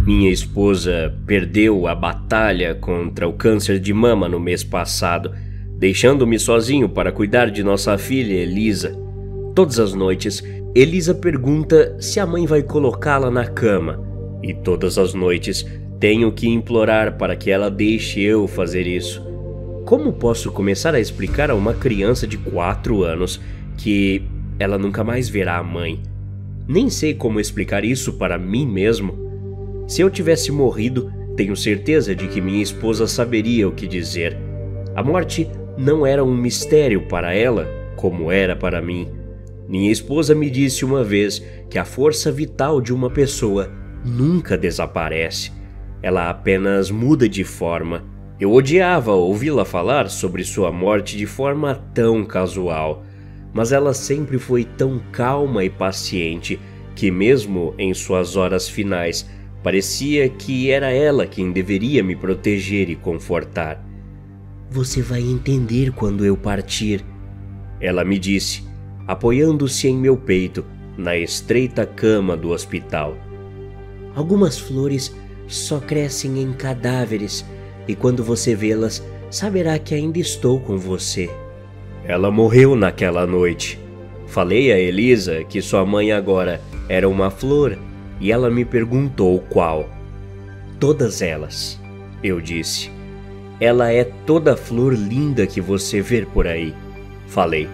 Minha esposa perdeu a batalha contra o câncer de mama no mês passado, deixando-me sozinho para cuidar de nossa filha Elisa. Todas as noites, Elisa pergunta se a mãe vai colocá-la na cama, e todas as noites tenho que implorar para que ela deixe eu fazer isso. Como posso começar a explicar a uma criança de 4 anos que ela nunca mais verá a mãe? Nem sei como explicar isso para mim mesmo. Se eu tivesse morrido, tenho certeza de que minha esposa saberia o que dizer. A morte não era um mistério para ela, como era para mim. Minha esposa me disse uma vez que a força vital de uma pessoa nunca desaparece. Ela apenas muda de forma. Eu odiava ouvi-la falar sobre sua morte de forma tão casual, mas ela sempre foi tão calma e paciente que, mesmo em suas horas finais, parecia que era ela quem deveria me proteger e confortar. "Você vai entender quando eu partir", ela me disse, apoiando-se em meu peito, na estreita cama do hospital. "Algumas flores só crescem em cadáveres, e quando você vê-las, saberá que ainda estou com você." Ela morreu naquela noite. Falei a Elisa que sua mãe agora era uma flor, e ela me perguntou qual. "Todas elas", eu disse. "Ela é toda a flor linda que você vê por aí", falei.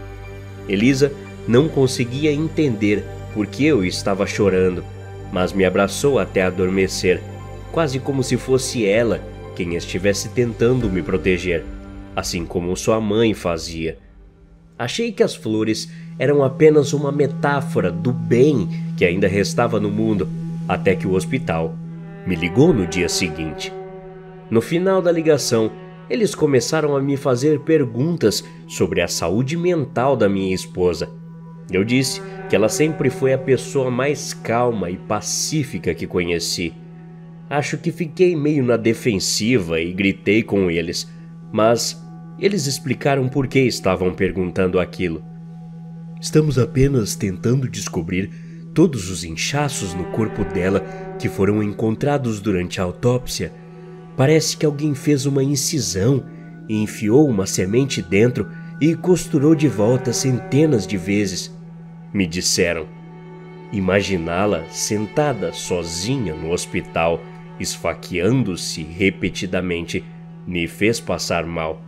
Elisa não conseguia entender por que eu estava chorando, mas me abraçou até adormecer, quase como se fosse ela quem estivesse tentando me proteger, assim como sua mãe fazia. Achei que as flores eram apenas uma metáfora do bem que ainda restava no mundo, até que o hospital me ligou no dia seguinte. No final da ligação, eles começaram a me fazer perguntas sobre a saúde mental da minha esposa. Eu disse que ela sempre foi a pessoa mais calma e pacífica que conheci. Acho que fiquei meio na defensiva e gritei com eles, mas eles explicaram por que estavam perguntando aquilo. "Estamos apenas tentando descobrir todos os inchaços no corpo dela que foram encontrados durante a autópsia. Parece que alguém fez uma incisão e enfiou uma semente dentro e costurou de volta centenas de vezes", me disseram. Imaginá-la sentada sozinha no hospital, esfaqueando-se repetidamente, me fez passar mal.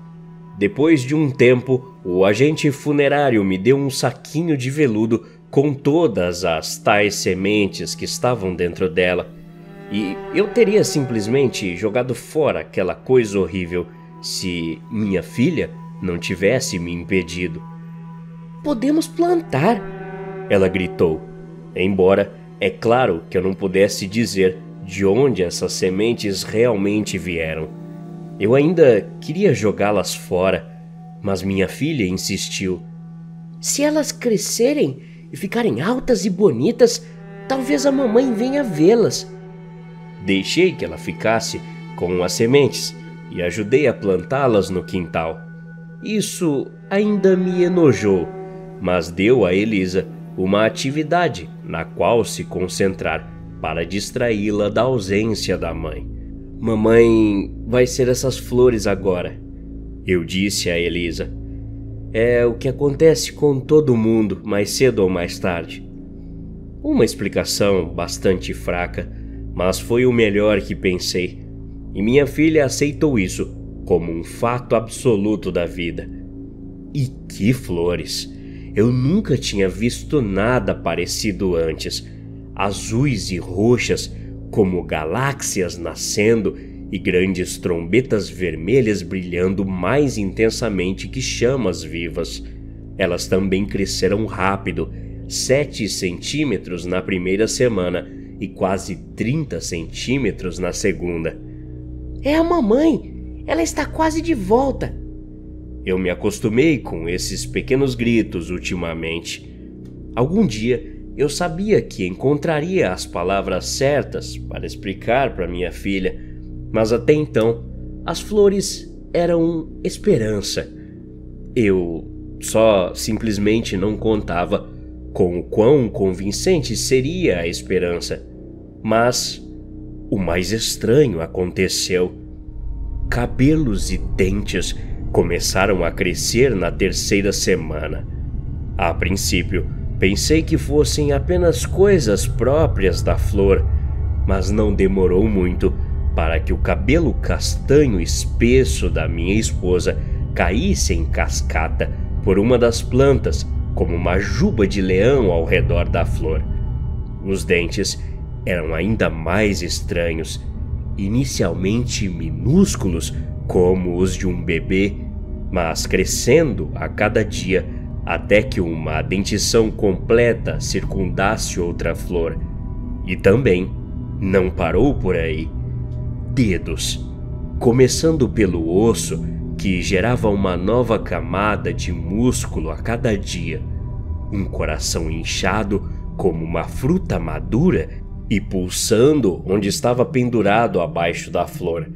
Depois de um tempo, o agente funerário me deu um saquinho de veludo com todas as tais sementes que estavam dentro dela, e eu teria simplesmente jogado fora aquela coisa horrível se minha filha não tivesse me impedido. "Podemos plantar", ela gritou, embora é claro que eu não pudesse dizer de onde essas sementes realmente vieram. Eu ainda queria jogá-las fora, mas minha filha insistiu. "Se elas crescerem e ficarem altas e bonitas, talvez a mamãe venha vê-las." Deixei que ela ficasse com as sementes e ajudei a plantá-las no quintal. Isso ainda me enojou, mas deu a Elisa uma atividade na qual se concentrar para distraí-la da ausência da mãe. "Mamãe vai ser essas flores agora", eu disse a Elisa. "É o que acontece com todo mundo, mais cedo ou mais tarde." Uma explicação bastante fraca, mas foi o melhor que pensei, e minha filha aceitou isso como um fato absoluto da vida. E que flores! Eu nunca tinha visto nada parecido antes. Azuis e roxas, como galáxias nascendo, e grandes trombetas vermelhas brilhando mais intensamente que chamas vivas. Elas também cresceram rápido, 7 centímetros na primeira semana e quase 30 centímetros na segunda. "É a mamãe! Ela está quase de volta!" Eu me acostumei com esses pequenos gritos ultimamente. Algum dia eu sabia que encontraria as palavras certas para explicar para minha filha, mas até então as flores eram esperança. Eu só simplesmente não contava com o quão convincente seria a esperança. Mas o mais estranho aconteceu. Cabelos e dentes começaram a crescer na terceira semana. A princípio, pensei que fossem apenas coisas próprias da flor, mas não demorou muito para que o cabelo castanho espesso da minha esposa caísse em cascata por uma das plantas, como uma juba de leão ao redor da flor. Os dentes eram ainda mais estranhos, inicialmente minúsculos como os de um bebê, mas crescendo a cada dia até que uma dentição completa circundasse outra flor. E também não parou por aí. Dedos, começando pelo osso, que gerava uma nova camada de músculo a cada dia, um coração inchado como uma fruta madura e pulsando onde estava pendurado abaixo da flor.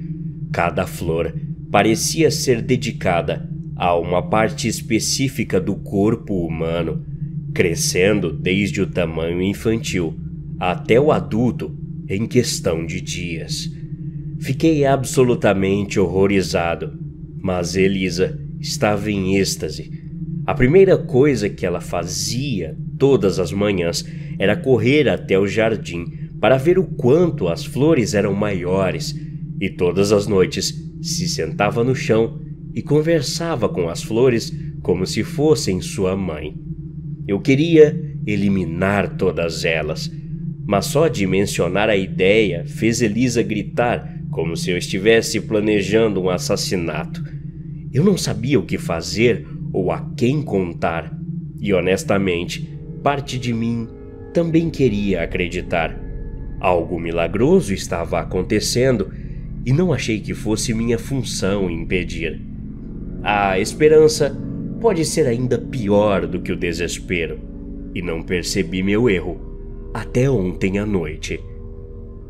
Cada flor parecia ser dedicada a uma parte específica do corpo humano, crescendo desde o tamanho infantil até o adulto em questão de dias. Fiquei absolutamente horrorizado, mas Elisa estava em êxtase. A primeira coisa que ela fazia todas as manhãs era correr até o jardim para ver o quanto as flores eram maiores, e todas as noites se sentava no chão e conversava com as flores como se fossem sua mãe. Eu queria eliminar todas elas, mas só de mencionar a ideia fez Elisa gritar como se eu estivesse planejando um assassinato. Eu não sabia o que fazer ou a quem contar, e honestamente, parte de mim também queria acreditar. Algo milagroso estava acontecendo e não achei que fosse minha função impedir. A esperança pode ser ainda pior do que o desespero, e não percebi meu erro até ontem à noite.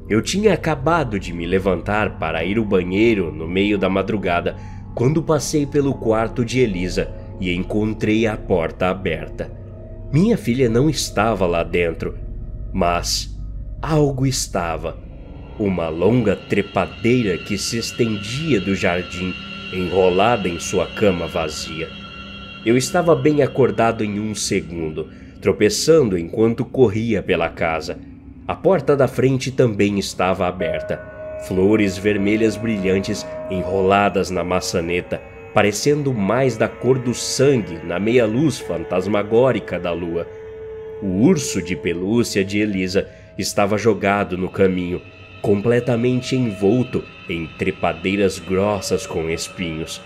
Eu tinha acabado de me levantar para ir ao banheiro no meio da madrugada quando passei pelo quarto de Elisa e encontrei a porta aberta. Minha filha não estava lá dentro, mas algo estava. Uma longa trepadeira que se estendia do jardim, enrolada em sua cama vazia. Eu estava bem acordado em um segundo, tropeçando enquanto corria pela casa. A porta da frente também estava aberta. Flores vermelhas brilhantes enroladas na maçaneta, parecendo mais da cor do sangue na meia-luz fantasmagórica da lua. O urso de pelúcia de Elisa estava jogado no caminho, completamente envolto em trepadeiras grossas com espinhos.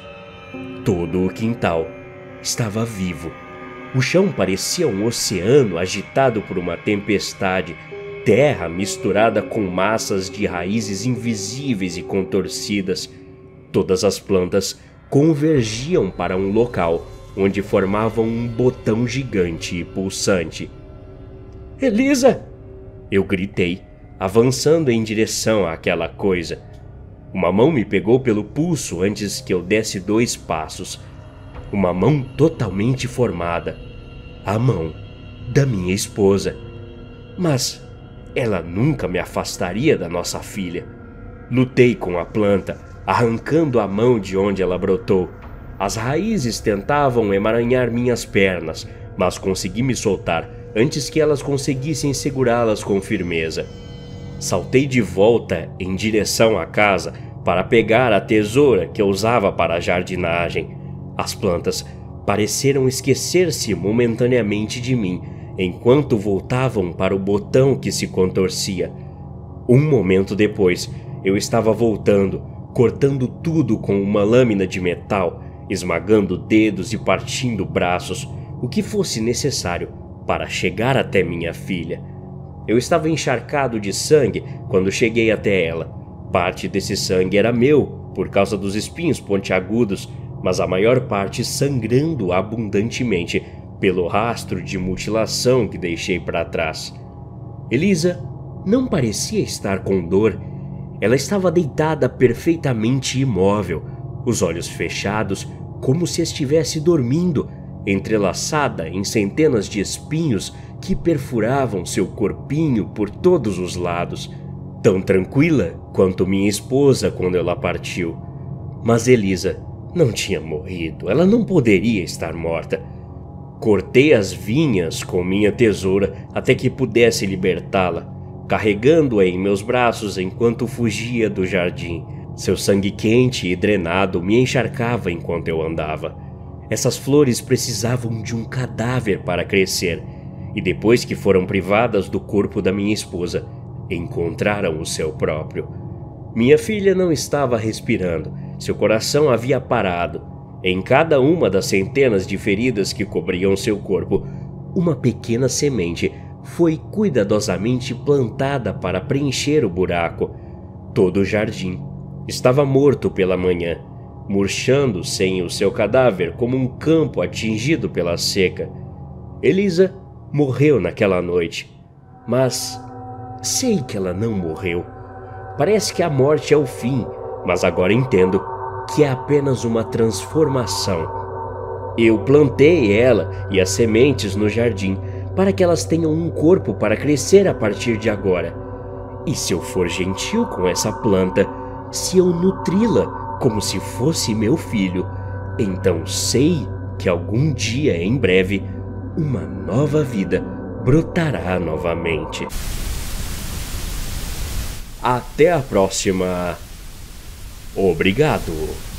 Todo o quintal estava vivo. O chão parecia um oceano agitado por uma tempestade, terra misturada com massas de raízes invisíveis e contorcidas. Todas as plantas convergiam para um local onde formavam um botão gigante e pulsante. "Elisa!" eu gritei, avançando em direção àquela coisa. Uma mão me pegou pelo pulso antes que eu desse 2 passos. Uma mão totalmente formada. A mão da minha esposa. Mas ela nunca me afastaria da nossa filha. Lutei com a planta, arrancando a mão de onde ela brotou. As raízes tentavam emaranhar minhas pernas, mas consegui me soltar antes que elas conseguissem segurá-las com firmeza. Saltei de volta em direção à casa para pegar a tesoura que eu usava para a jardinagem. As plantas pareceram esquecer-se momentaneamente de mim enquanto voltavam para o botão que se contorcia. Um momento depois, eu estava voltando, cortando tudo com uma lâmina de metal, esmagando dedos e partindo braços, o que fosse necessário para chegar até minha filha. Eu estava encharcado de sangue quando cheguei até ela. Parte desse sangue era meu, por causa dos espinhos pontiagudos, mas a maior parte sangrando abundantemente pelo rastro de mutilação que deixei para trás. Elisa não parecia estar com dor. Ela estava deitada perfeitamente imóvel, os olhos fechados, como se estivesse dormindo, entrelaçada em centenas de espinhos que perfuravam seu corpinho por todos os lados. tão tranquila quanto minha esposa quando ela partiu. Mas Elisa não tinha morrido, ela não poderia estar morta. Cortei as vinhas com minha tesoura até que pudesse libertá-la, carregando-a em meus braços enquanto fugia do jardim. Seu sangue quente e drenado me encharcava enquanto eu andava. Essas flores precisavam de um cadáver para crescer, e depois que foram privadas do corpo da minha esposa, encontraram o seu próprio. Minha filha não estava respirando, seu coração havia parado. Em cada uma das centenas de feridas que cobriam seu corpo, uma pequena semente foi cuidadosamente plantada para preencher o buraco. Todo o jardim estava morto pela manhã, murchando sem o seu cadáver como um campo atingido pela seca. Elisa morreu naquela noite, mas sei que ela não morreu. Parece que a morte é o fim, mas agora entendo que é apenas uma transformação. Eu plantei ela e as sementes no jardim para que elas tenham um corpo para crescer a partir de agora. E se eu for gentil com essa planta, se eu nutri-la como se fosse meu filho, então sei que algum dia em breve uma nova vida brotará novamente. Até a próxima. Obrigado.